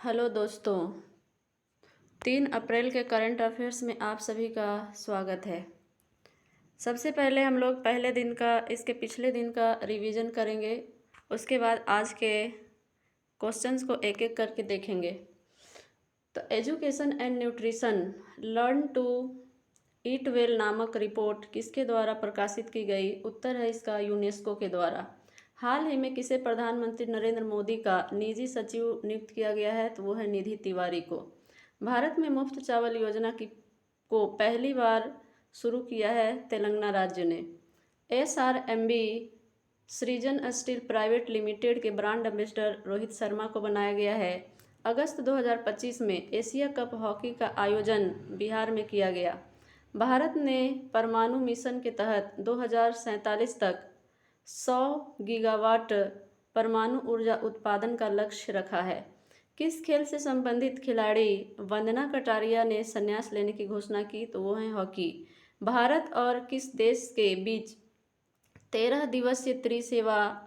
Hello दोस्तों, 3 अप्रैल के current affairs में आप सभी का स्वागत है। सबसे पहले हम लोग पहले दिन का इसके पिछले दिन का रिवीजन करेंगे। उसके बाद आज के क्वेश्चंस को एक एक करके देखेंगे। तो education and nutrition learn to eat well नामक रिपोर्ट किसके द्वारा प्रकाशित की गई? उत्तर है इसका यूनेस्को के द्वारा। हाल ही में किसे प्रधानमंत्री नरेंद्र मोदी का निजी सचिव नियुक्त किया गया है? तो वो है निधि तिवारी को। भारत में मुफ्त चावल योजना को पहली बार शुरू किया है तेलंगाना राज्य ने। SRMB सृजन स्टील प्राइवेट लिमिटेड के ब्रांड एम्बेसडर रोहित शर्मा को बनाया गया है। अगस्त 2025 में एशिया कप हॉकी का आयोजन बिहार में किया गया। भारत ने परमाणु मिशन के तहत 2047 तक 100 गीगावाट परमाणु ऊर्जा उत्पादन का लक्ष्य रखा है। किस खेल से संबंधित खिलाड़ी वंदना कटारिया ने संन्यास लेने की घोषणा की? तो वो है हॉकी। भारत और किस देश के बीच 13 दिवसीय त्रिसेवा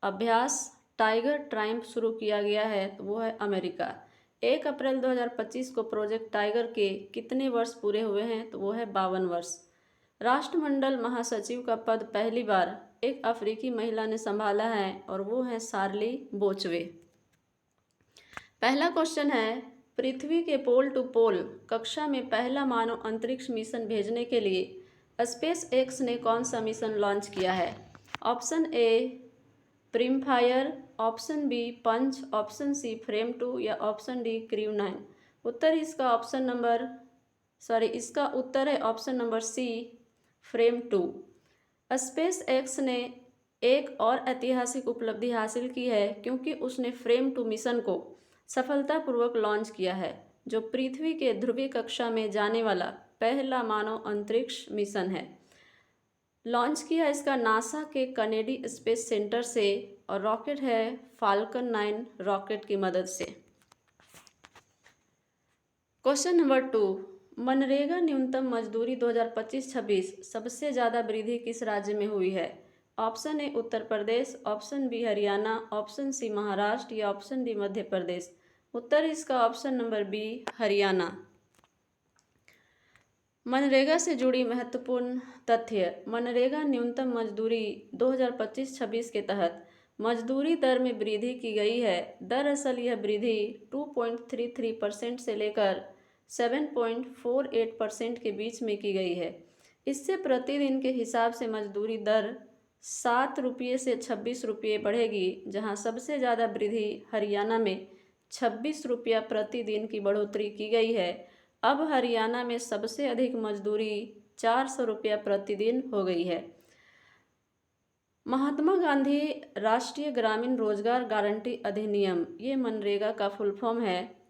अभ्यास टाइगर ट्रायम्फ शुरू किया गया है? तो वो है अमेरिका। 1 अप्रैल 2025 को प्रोजेक्ट टाइगर के कितने वर्ष पूरे हुए हैं? तो वो है 52 वर्ष। राष्ट्रमंडल महासचिव का पद पहली बार एक अफ्रीकी महिला ने संभाला है और वो है शार्ली बोचवे। पहला क्वेश्चन है, पृथ्वी के पोल टू पोल कक्षा में पहला मानव अंतरिक्ष मिशन भेजने के लिए स्पेस एक्स ने कौन सा मिशन लॉन्च किया है? ऑप्शन ए प्रीमफायर, option B punch, option C frame 2 या ऑप्शन डी क्रू 9। इसका उत्तर है option number C frame 2। SpaceX ने एक और ऐतिहासिक उपलब्धि हासिल की है क्योंकि उसने फ्रेम 2 मिशन को सफलतापूर्वक लॉन्च किया है, जो पृथ्वी के ध्रुवीय कक्षा में जाने वाला पहला मानव अंतरिक्ष मिशन है। लॉन्च किया इसका नासा के कनेडी स्पेस सेंटर से और रॉकेट है फाल्कन 9 रॉकेट की मदद से। क्वेश्चन नंबर 2, मनरेगा न्यूनतम मजदूरी 2025-26 सबसे ज़्यादा वृद्धि किस राज्य में हुई है? Option A Uttar Pradesh, option B Haryana, option C Maharashtra या ऑप्शन डी मध्य प्रदेश। उत्तर इसका option number B Haryana. MNREGA से जुड़ी महत्वपूर्ण तथ्य। मनरेगा न्यूनतम मजदूरी 2025-26 के तहत मजदूरी दर में वृद्धि की गई है। दरअसल यह वृद्धि 2.33% से लेकर 7.48% के बीच में की गई है। इससे प्रतिदिन के हिसाब से मजदूरी दर 7 रुपये से 26 रुपये बढ़ेगी, जहां सबसे ज़्यादा वृद्धि हरियाणा में 26 रुपया प्रतिदिन की बढ़ोतरी की गई है। अब हरियाणा में सबसे अधिक मजदूरी 400 रुपया प्रतिदिन हो गई है। महात्मा गांधी राष्ट्रीय ग्रामीण रोजगार गारंटी अधिनियम, ये मनरेगा का फुल फॉर्म है।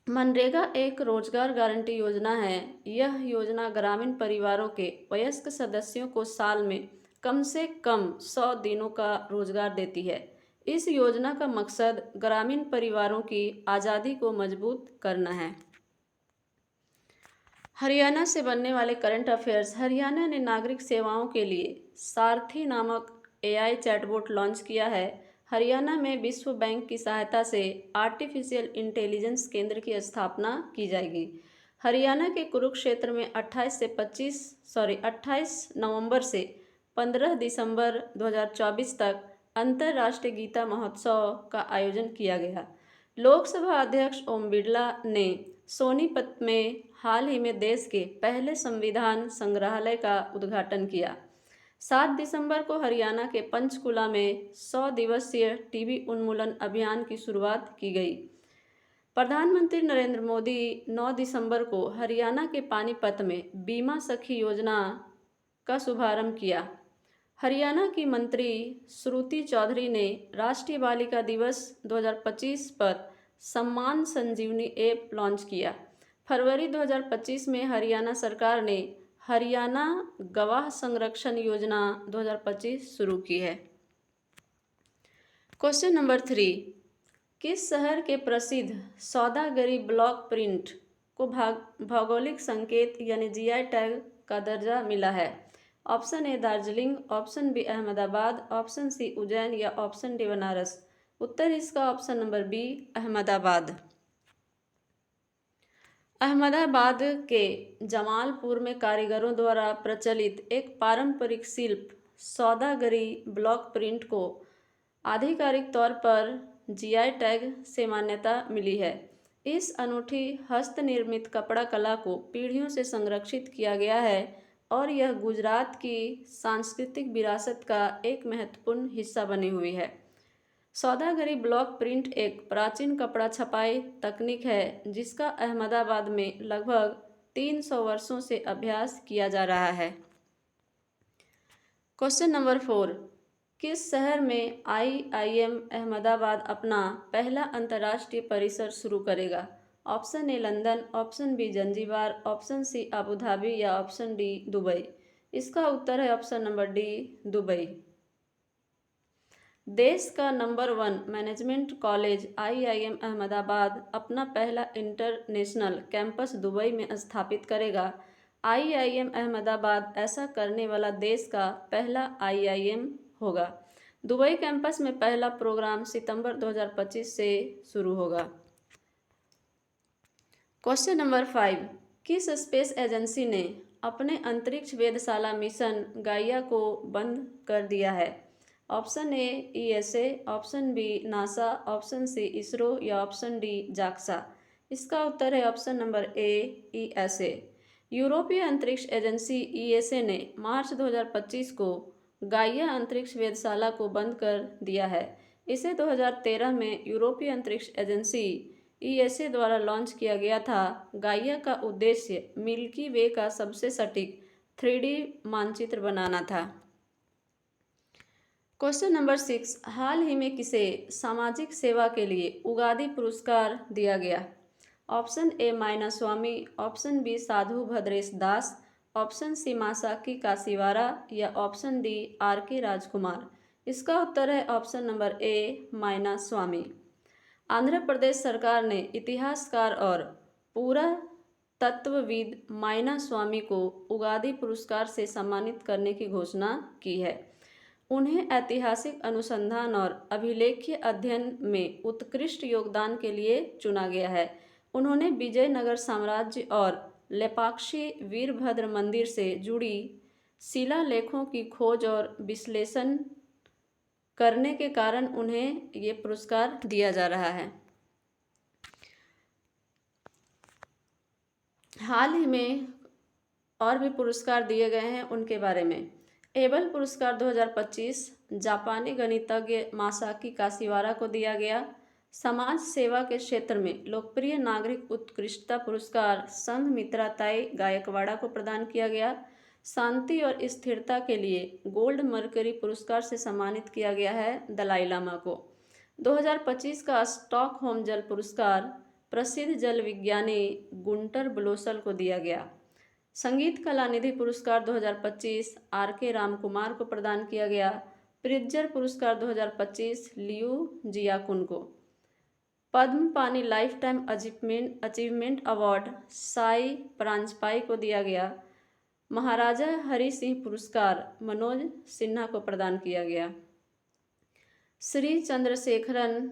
मनरेगा एक रोजगार गारंटी योजना है। यह योजना ग्रामीण परिवारों के वयस्क सदस्यों को साल में कम से कम 100 दिनों का रोजगार देती है। इस योजना का मकसद ग्रामीण परिवारों की आज़ादी को मजबूत करना है। हरियाणा से बनने वाले करंट अफेयर्स। हरियाणा ने नागरिक सेवाओं के लिए सारथी नामक AI चैटबॉट लॉन्च किया है। हरियाणा में विश्व बैंक की सहायता से आर्टिफिशियल इंटेलिजेंस केंद्र की स्थापना की जाएगी। हरियाणा के कुरुक्षेत्र में 28 नवंबर से 15 दिसंबर 2024 तक अंतर्राष्ट्रीय गीता महोत्सव का आयोजन किया गया। लोकसभा अध्यक्ष ओम बिरला ने सोनीपत में हाल ही में देश के पहले संविधान संग्रहालय का उद्घाटन किया। 7 दिसंबर को हरियाणा के पंचकुला में 100 दिवसीय टीबी उन्मूलन अभियान की शुरुआत की गई। प्रधानमंत्री नरेंद्र मोदी 9 दिसंबर को हरियाणा के पानीपत में बीमा सखी योजना का शुभारंभ किया। हरियाणा की मंत्री श्रुति चौधरी ने राष्ट्रीय बालिका दिवस 2025 पर सम्मान संजीवनी ऐप लॉन्च किया। फरवरी 2025 में हरियाणा सरकार ने हरियाणा गवाह संरक्षण योजना 2025 शुरू की है। क्वेश्चन नंबर 3, किस शहर के प्रसिद्ध सौदागरी ब्लॉक प्रिंट को भौगोलिक संकेत यानी GI टैग का दर्जा मिला है? Option A Darjeeling, option B Ahmedabad, option C Ujjain या ऑप्शन डी बनारस। उत्तर इसका option number B Ahmedabad. Ahmedabad के जमालपुर में कारीगरों द्वारा प्रचलित एक पारंपरिक शिल्प सौदागरी ब्लॉक प्रिंट को आधिकारिक तौर पर जीआई टैग से मान्यता मिली है। इस अनूठी हस्तनिर्मित कपड़ा कला को पीढ़ियों से संरक्षित किया गया है और यह गुजरात की सांस्कृतिक विरासत का एक महत्वपूर्ण हिस्सा बनी हुई है। सौदागरी ब्लॉक प्रिंट एक प्राचीन कपड़ा छपाई तकनीक है जिसका अहमदाबाद में लगभग 300 वर्षों से अभ्यास किया जा रहा है। क्वेश्चन नंबर 4, किस शहर में IIM अहमदाबाद अपना पहला अंतर्राष्ट्रीय परिसर शुरू करेगा? Option A London, option B Zanzibar, option C Abu Dhabi या ऑप्शन डी दुबई। इसका उत्तर है ऑप्शन नंबर डी दुबई। देश का number 1 management college IIM Ahmedabad अपना पहला इंटरनेशनल कैंपस दुबई में स्थापित करेगा। IIM अहमदाबाद ऐसा करने वाला देश का पहला IIM होगा। दुबई कैंपस में पहला प्रोग्राम सितंबर 2025 से शुरू होगा। क्वेश्चन नंबर 5, किस स्पेस एजेंसी ने अपने अंतरिक्ष वेधशाला मिशन गाइया को बंद कर दिया है? Option A ESA, option B NASA, option C ISRO या ऑप्शन डी जाक्सा। इसका उत्तर है ऑप्शन नंबर ए ESA। यूरोपीय अंतरिक्ष एजेंसी ESA ने मार्च 2025 को गाइया अंतरिक्ष वेधशाला को बंद कर दिया है। इसे 2013 में यूरोपीय अंतरिक्ष एजेंसी ESA द्वारा लॉन्च किया गया था। गाइया का उद्देश्य मिल्की वे का सबसे सटीक 3D मानचित्र बनाना था। क्वेश्चन नंबर 6, हाल ही में किसे सामाजिक सेवा के लिए उगादी पुरस्कार दिया गया? ऑप्शन ए मायना स्वामी, ऑप्शन बी साधु भद्रेश दास, ऑप्शन सी मासाकी काशीवारा या ऑप्शन डी RK राजकुमार। इसका उत्तर है ऑप्शन नंबर ए मायना स्वामी। आंध्र प्रदेश सरकार ने इतिहासकार और पुरातत्वविद मायना स्वामी को उगादी पुरस्कार से सम्मानित करने की घोषणा की है। उन्हें ऐतिहासिक अनुसंधान और अभिलेखीय अध्ययन में उत्कृष्ट योगदान के लिए चुना गया है। उन्होंने विजयनगर साम्राज्य और लेपाक्षी वीरभद्र मंदिर से जुड़ी शिलालेखों की खोज और विश्लेषण करने के कारण उन्हें ये पुरस्कार दिया जा रहा है। हाल ही में और भी पुरस्कार दिए गए हैं, उनके बारे में। एबल पुरस्कार 2025 जापानी गणितज्ञ मासाकी काशीवारा को दिया गया। समाज सेवा के क्षेत्र में लोकप्रिय नागरिक उत्कृष्टता पुरस्कार संघमित्रा ताई गायकवाड़ा को प्रदान किया गया। शांति और स्थिरता के लिए गोल्ड मर्करी पुरस्कार से सम्मानित किया गया है दलाई लामा को। 2025 का स्टॉकहोम जल पुरस्कार प्रसिद्ध जल विज्ञानी गुंटर ब्लोसल को दिया गया। संगीत कलानिधि पुरस्कार 2025 RK रामकुमार को प्रदान किया गया। प्रिट्जर पुरस्कार 2025 लियू जियाकुन को। Padma Pani life time achievement award Sai Paranjpye को दिया गया। महाराजा हरि सिंह पुरस्कार मनोज सिन्हा को प्रदान किया गया। श्री चंद्रशेखरन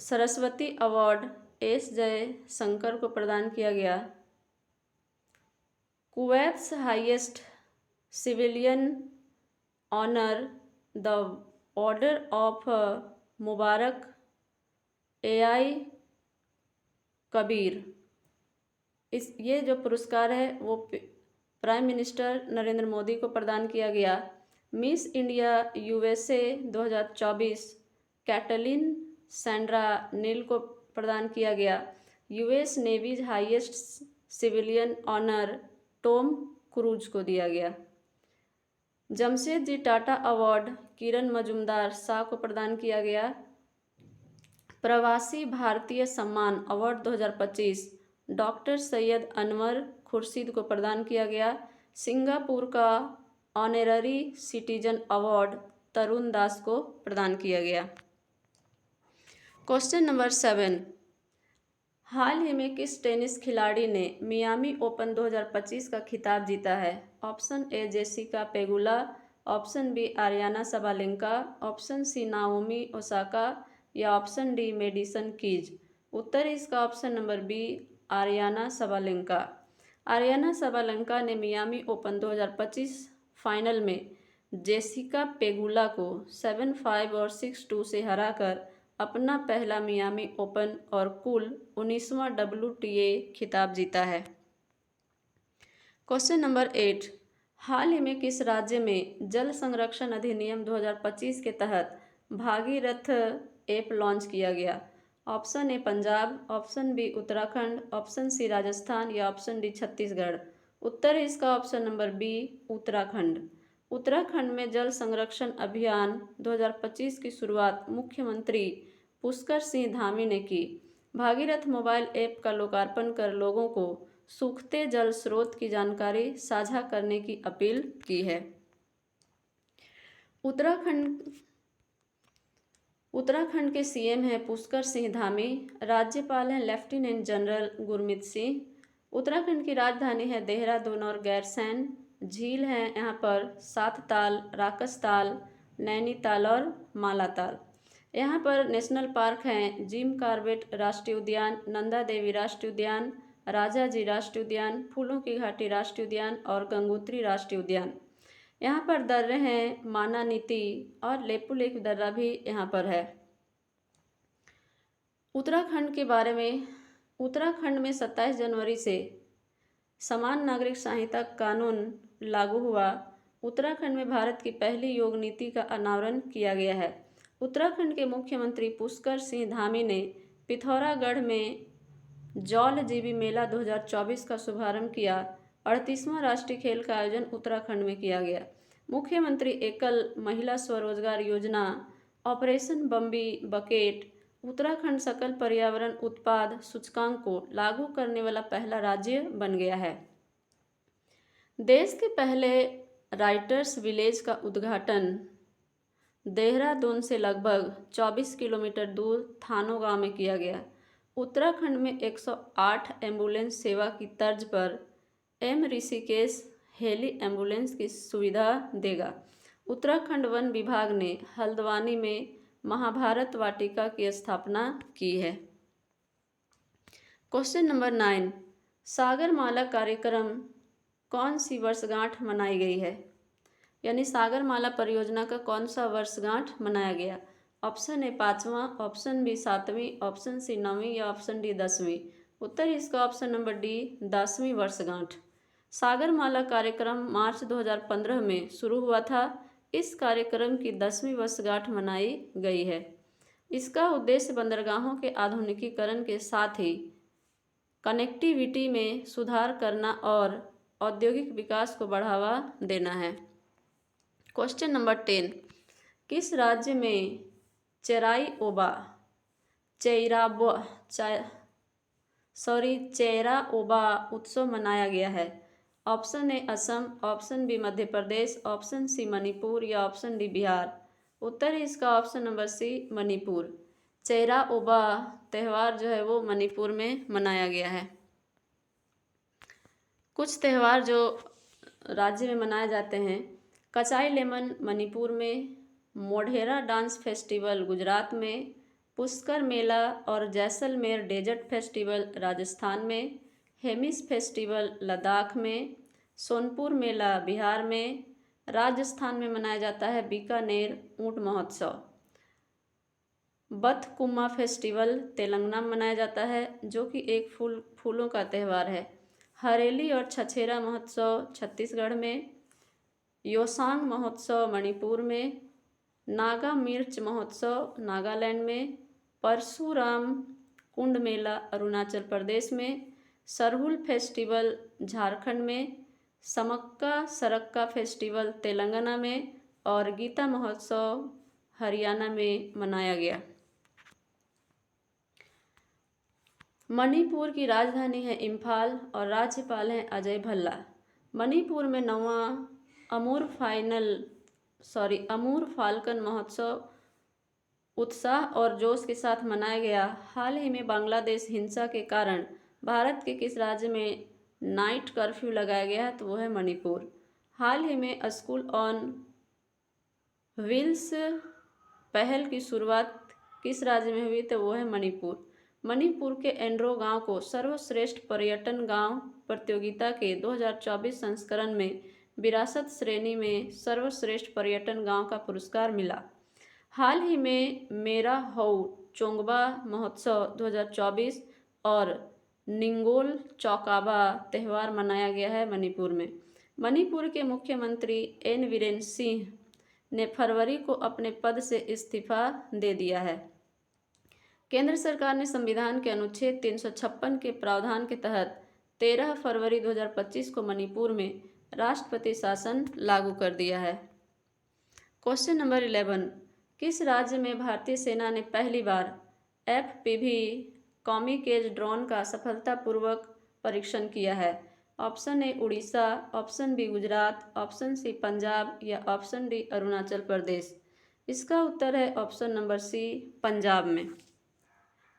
सरस्वती अवार्ड S जयशंकर को प्रदान किया गया। Kuwait's highest civilian honour the order of Mubarak AI Kabeer. ये जो पुरस्कार है वो प्राइम मिनिस्टर नरेंद्र मोदी को प्रदान किया गया। Miss India USA 2024 Caitlin Sandra Neal को प्रदान किया गया। US Navy's highest civilian honour Tom Cruise को दिया गया। जमशेदजी टाटा अवार्ड किरण मजुमदार शाह को प्रदान किया गया। प्रवासी भारतीय सम्मान अवार्ड 2025 डॉक्टर सैयद अनवर खुर्शीद को प्रदान किया गया। सिंगापुर का honorary citizen award Tarun Das को प्रदान किया गया। क्वेश्चन नंबर 7, हाल ही में किस टेनिस खिलाड़ी ने मियामी ओपन 2025 का खिताब जीता है? Option A Jessica Pegula, option B Aryna Sabalenka, option C Naomi Osaka या ऑप्शन डी मेडिसन कीज। उत्तर इसका option number B Aryna Sabalenka. Aryna Sabalenka ने मियामी ओपन 2025 फाइनल में जेसिका पेगुला को 7-5 और 6-2 से हराकर अपना पहला मियामी ओपन और कुल 19वां WTA खिताब जीता है। क्वेश्चन नंबर 8, हाल ही में किस राज्य में जल संरक्षण अधिनियम 2025 के तहत भागीरथ ऐप लॉन्च किया गया? Option A Punjab, option B Uttarakhand, option C Rajasthan या ऑप्शन डी छत्तीसगढ़। उत्तर है इसका option number B Uttarakhand. Uttarakhand में जल संरक्षण अभियान 2025 की शुरुआत मुख्यमंत्री पुष्कर सिंह धामी ने की। भागीरथ मोबाइल ऐप का लोकार्पण कर लोगों को सूखते जल स्रोत की जानकारी साझा करने की अपील की है। उत्तराखंड के सीएम हैं पुष्कर सिंह धामी, राज्यपाल हैं लेफ्टिनेंट जनरल गुरमीत सिंह। उत्तराखंड की राजधानी है देहरादून और गैरसैंण। झील हैं यहाँ पर सातताल, राकसताल, नैनीताल और मालाताल। यहाँ पर नेशनल पार्क हैं जिम कॉर्बेट राष्ट्रीय उद्यान, नंदा देवी राष्ट्रीय उद्यान, राजाजी राष्ट्रीय उद्यान, फूलों की घाटी राष्ट्रीय उद्यान और गंगोत्री राष्ट्रीय उद्यान। यहाँ पर दर्रे हैं मानानीती और लेपुलेख दर्रा भी यहाँ पर है। उत्तराखंड के बारे में, उत्तराखंड में 27 जनवरी से समान नागरिक संहिता कानून लागू हुआ। उत्तराखंड में भारत की पहली योग नीति का अनावरण किया गया है। उत्तराखंड के मुख्यमंत्री पुष्कर सिंह धामी ने पिथौरागढ़ में जौल जीबी मेला 2024 का शुभारंभ किया। 38वां राष्ट्रीय खेल का आयोजन उत्तराखंड में किया गया। मुख्यमंत्री एकल महिला स्वरोजगार योजना ऑपरेशन बम्बी बकेट उत्तराखंड सकल पर्यावरण उत्पाद सूचकांक को लागू करने वाला पहला राज्य बन गया है। देश के पहले राइटर्स विलेज का उद्घाटन देहरादून से लगभग 24 किलोमीटर दूर थानो गांव में किया गया। उत्तराखंड में 108 एम्बुलेंस सेवा की तर्ज पर एम ऋषिकेश हेली एम्बुलेंस की सुविधा देगा। उत्तराखंड वन विभाग ने हल्द्वानी में महाभारत वाटिका की स्थापना की है। क्वेश्चन नंबर 9, सागरमाला कार्यक्रम कौन सी वर्षगांठ मनाई गई है? यानी सागरमाला परियोजना का कौन सा वर्षगांठ मनाया गया? ऑप्शन ए 5वां, ऑप्शन बी 7वीं, ऑप्शन सी 9वीं या ऑप्शन डी 10वीं। उत्तर इसका ऑप्शन नंबर डी 10वीं वर्षगांठ। सागरमाला कार्यक्रम मार्च 2015 में शुरू हुआ था। इस कार्यक्रम की 10वीं वर्षगांठ मनाई गई है। इसका उद्देश्य बंदरगाहों के आधुनिकीकरण के साथ ही कनेक्टिविटी में सुधार करना और औद्योगिक विकास को बढ़ावा देना है। क्वेश्चन नंबर 10, किस राज्य में चेरा ओबा उत्सव मनाया गया है? Option A Assam, option B Madhya Pradesh, option C Manipur या ऑप्शन डी बिहार। उत्तर है इसका option number C Manipur. Cheiraoba त्यौहार जो है वो मणिपुर में मनाया गया है। कुछ त्यौहार जो राज्य में मनाए जाते हैं, कचाई लेमन मणिपुर में, मोढेरा डांस फेस्टिवल गुजरात में, पुष्कर मेला और जैसलमेर डेजर्ट फेस्टिवल राजस्थान में, हेमिस फेस्टिवल लद्दाख में, सोनपुर मेला बिहार में, राजस्थान में मनाया जाता है बीकानेर ऊंट महोत्सव। बथकुम्मा फेस्टिवल तेलंगाना में मनाया जाता है जो कि एक फूलों का त्यौहार है। हरेली और छछेरा महोत्सव छत्तीसगढ़ में, योसांग महोत्सव मणिपुर में, नागा मिर्च महोत्सव नागालैंड में, परशुराम कुंड मेला अरुणाचल प्रदेश में, सरहुल फेस्टिवल झारखंड में, समक्का सरक्का फेस्टिवल तेलंगाना में और गीता महोत्सव हरियाणा में मनाया गया। मणिपुर की राजधानी है इम्फाल और राज्यपाल हैं अजय भल्ला। मणिपुर में 9वां अमूर फाल्कन महोत्सव उत्साह और जोश के साथ मनाया गया। हाल ही में बांग्लादेश हिंसा के कारण भारत के किस राज्य में नाइट कर्फ्यू लगाया गया है? तो वो है मणिपुर। हाल ही में स्कूल ऑन व्हील्स पहल की शुरुआत किस राज्य में हुई? तो वो है मणिपुर। मणिपुर के एंड्रो गांव को सर्वश्रेष्ठ पर्यटन गांव प्रतियोगिता के 2024 संस्करण में विरासत श्रेणी में सर्वश्रेष्ठ पर्यटन गांव का पुरस्कार मिला। हाल ही में मेरा हऊ चोंगबा महोत्सव 2024 और निंगोल चौकाबा त्यौहार मनाया गया है मणिपुर में। मणिपुर के मुख्यमंत्री एन वीरेन सिंह ने फरवरी को अपने पद से इस्तीफा दे दिया है। केंद्र सरकार ने संविधान के अनुच्छेद 356 के प्रावधान के तहत 13 फरवरी 2025 को मणिपुर में राष्ट्रपति शासन लागू कर दिया है। क्वेश्चन नंबर 11, किस राज्य में भारतीय सेना ने पहली बार FPV कामिकेज ड्रोन का सफलतापूर्वक परीक्षण किया है? Option A Orissa, option B Gujarat, option C Punjab या ऑप्शन डी अरुणाचल प्रदेश। इसका उत्तर है ऑप्शन नंबर सी, पंजाब में।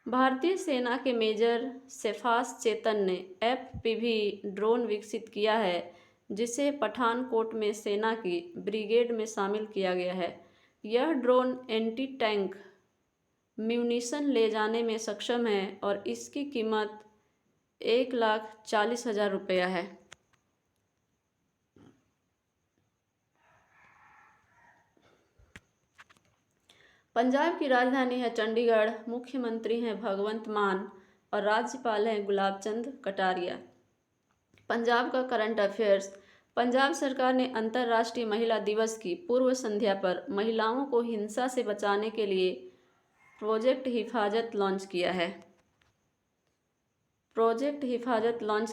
भारतीय सेना के मेजर शेफास चेतन ने FPV ड्रोन विकसित किया है, जिसे पठानकोट में सेना की ब्रिगेड में शामिल किया गया है। यह ड्रोन एंटी टैंक म्यूनिशन ले जाने में सक्षम है और इसकी कीमत 1,40,000 रुपया है। पंजाब की राजधानी है चंडीगढ़, मुख्यमंत्री हैं भगवंत मान और राज्यपाल हैं गुलाब चंद कटारिया। पंजाब का करंट अफेयर्स। पंजाब सरकार ने अंतर्राष्ट्रीय महिला दिवस की पूर्व संध्या पर महिलाओं को हिंसा से बचाने के लिए प्रोजेक्ट हिफाजत लॉन्च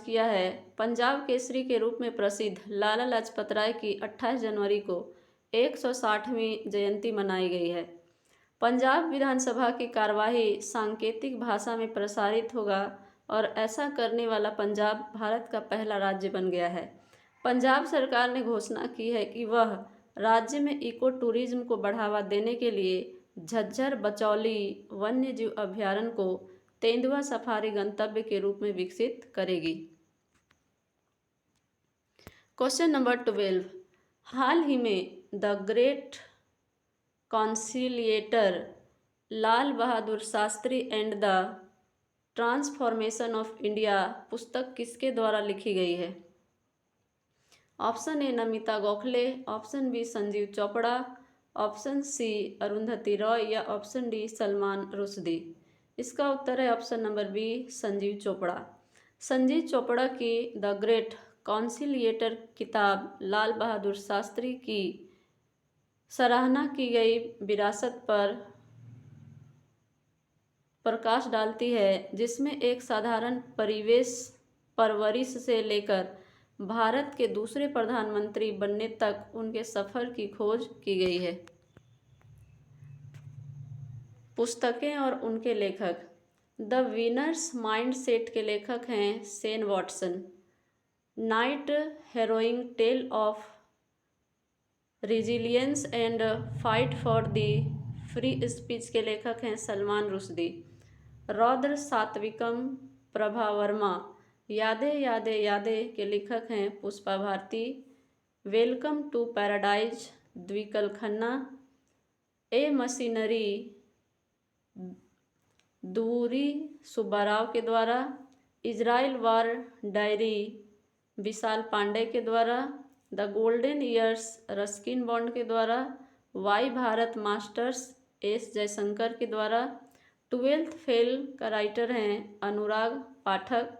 किया है। पंजाब केसरी के रूप में प्रसिद्ध लाला लाजपत राय की 28 जनवरी को 160वीं जयंती मनाई गई है। पंजाब विधानसभा की कार्यवाही सांकेतिक भाषा में प्रसारित होगा और ऐसा करने वाला पंजाब भारत का पहला राज्य बन गया है। पंजाब सरकार ने घोषणा की है कि वह राज्य में इको टूरिज्म को बढ़ावा देने के लिए झज्जर बचौली वन्यजीव अभयारण्य को तेंदुआ सफारी गंतव्य के रूप में विकसित करेगी। क्वेश्चन नंबर 12, हाल ही में the great conciliator Lal Bahadur Shastri and the transformation of India पुस्तक किसके द्वारा लिखी गई है? Option A Namita Gokhale, option B Sanjeev Chopra, option C Arundhati Roy या ऑप्शन डी सलमान रुश्दी। इसका उत्तर है option number B, Sanjeev Chopra. Sanjeev Chopra की द ग्रेट कॉन्सिलिएटर किताब लाल बहादुर शास्त्री की सराहना की गई विरासत पर प्रकाश डालती है, जिसमें एक साधारण परवरिश से लेकर भारत के दूसरे प्रधानमंत्री बनने तक उनके सफ़र की खोज की गई है। पुस्तकें और उनके लेखक। द विनर्स माइंडसेट के लेखक हैं Shane Watson. Night harrowing tale of resilience and fight for the free speech के लेखक हैं सलमान रुश्दी। रौद्र सात्विकम प्रभा वर्मा। यादे यादे यादे के लेखक हैं Pushpa Bharti. Welcome to paradise Twinkle Khanna. A mercenary दूरी सुब्बाराव के द्वारा। Israel war diary Vishal Pandey के द्वारा। The golden years Ruskin Bond के द्वारा। Why Bharat matters S Jaishankar के द्वारा। 12th फेल का राइटर हैं Anurag Pathak.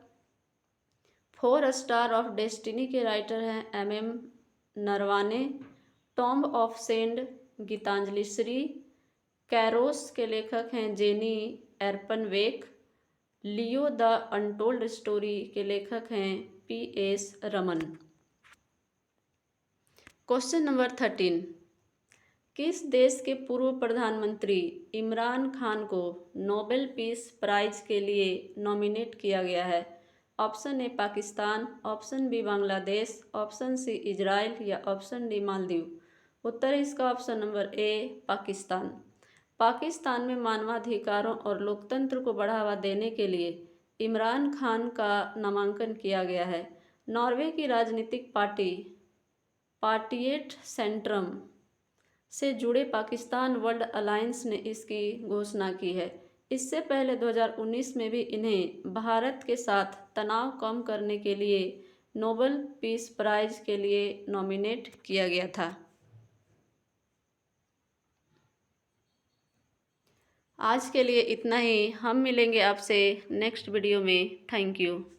4 star of destiny के राइटर हैं MM Naravane. Tomb of sand Geetanjali Shree. Kairos के लेखक हैं Jenny Erpenbeck. Leo the untold story के लेखक हैं PS रमन। क्वेश्चन नंबर 13, किस देश के पूर्व प्रधानमंत्री इमरान खान को नोबेल पीस प्राइज के लिए नॉमिनेट किया गया है? Option A Pakistan, option B Bangladesh, option C Israel या ऑप्शन डी मालदीव। उत्तर इसका option number A, Pakistan. Pakistan में मानवाधिकारों और लोकतंत्र को बढ़ावा देने के लिए इमरान खान का नामांकन किया गया है। नॉर्वे की राजनीतिक पार्टी पार्टिएट सेंट्रम से जुड़े पाकिस्तान वर्ल्ड अलायंस ने इसकी घोषणा की है। इससे पहले 2019 में भी इन्हें भारत के साथ तनाव कम करने के लिए नोबेल पीस प्राइज के लिए नॉमिनेट किया गया था। आज के लिए इतना ही। हम मिलेंगे आपसे नेक्स्ट वीडियो में। Thank you.